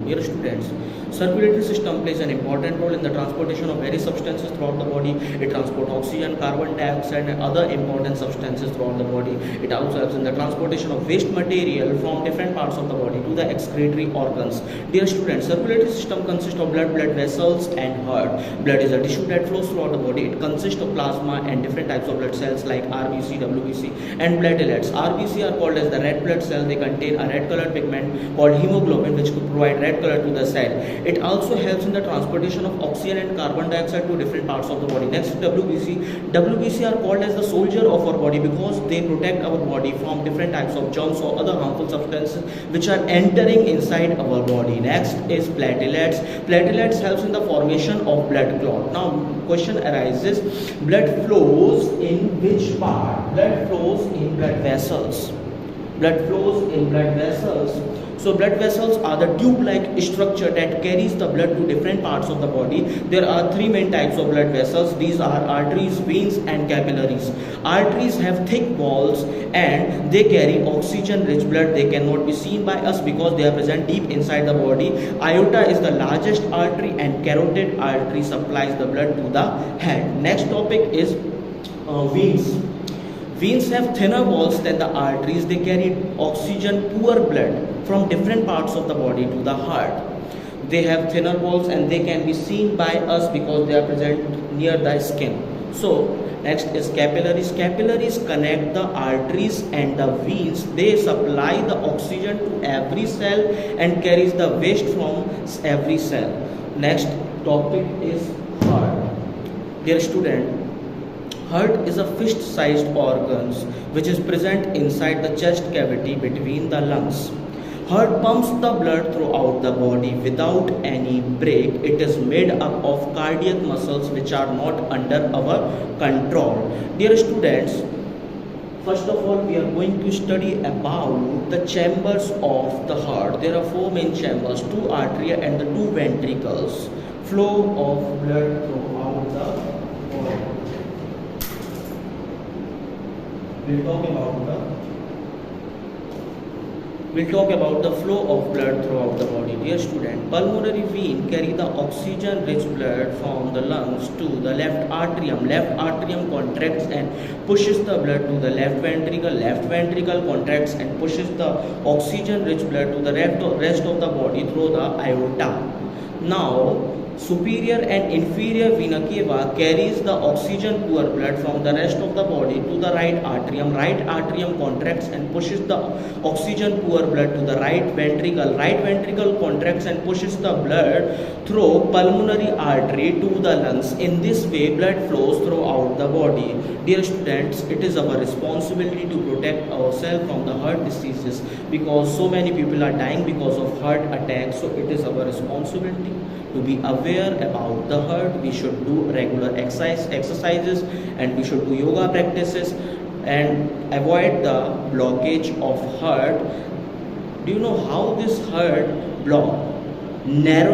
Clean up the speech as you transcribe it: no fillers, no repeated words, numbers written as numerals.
Dear students, circulatory system plays an important role in the transportation of various substances throughout the body. It transports oxygen, carbon dioxide and other important substances throughout the body. It also helps in the transportation of waste material from different parts of the body to the excretory organs. Dear students, circulatory system consists of blood vessels and heart. Blood is a tissue that flows throughout the body. It consists of plasma and different types of blood cells like RBC, WBC and platelets. RBC are called as the red blood cell. They contain a red colored pigment called hemoglobin which could provide red color to the cell. It also helps in the transportation of oxygen and carbon dioxide to different parts of the body. Next, WBC. WBC are called as the soldier of our body because they protect our body from different types of germs or other harmful substances which are entering inside our body. Next is platelets. Platelets helps in the formation of blood clot. Now, question arises: blood flows in which part? Blood flows in blood vessels. Blood flows in blood vessels. So blood vessels are the tube-like structure that carries the blood to different parts of the body. There are three main types of blood vessels. These are arteries, veins and capillaries. Arteries have thick walls and they carry oxygen-rich blood. They cannot be seen by us because they are present deep inside the body. Aorta is the largest artery and carotid artery supplies the blood to the head. Next topic is veins. Veins have thinner walls than the arteries. They carry oxygen-poor blood from different parts of the body to the heart. They have thinner walls and they can be seen by us because they are present near the skin. So, next is capillaries. Capillaries connect the arteries and the veins. They supply the oxygen to every cell and carries the waste from every cell. Next topic is heart. Dear student, heart is a fist-sized organ which is present inside the chest cavity between the lungs. Heart pumps the blood throughout the body without any break. It is made up of cardiac muscles which are not under our control. Dear students, first of all, we are going to study about the chambers of the heart. There are four main chambers, two arteria and the two ventricles. Flow of blood throughout the body. We'll talk about the flow of blood throughout the body. Dear student, pulmonary vein carry the oxygen-rich blood from the lungs to the left atrium. Left atrium contracts and pushes the blood to the left ventricle. Left ventricle contracts and pushes the oxygen-rich blood to the rest of the body through the aorta. Now, superior and inferior vena cava carries the oxygen poor blood from the rest of the body to the right atrium. Right atrium contracts and pushes the oxygen poor blood to the right ventricle. Right ventricle contracts and pushes the blood through pulmonary artery to the lungs. In this way, blood flows throughout the body. Dear students, it is our responsibility to protect ourselves from the heart diseases because so many people are dying because of heart attacks. So it is our responsibility to be aware about the heart. We should do regular exercises and we should do yoga practices and avoid the blockage of heart. Do you know how this heart block? Narrowing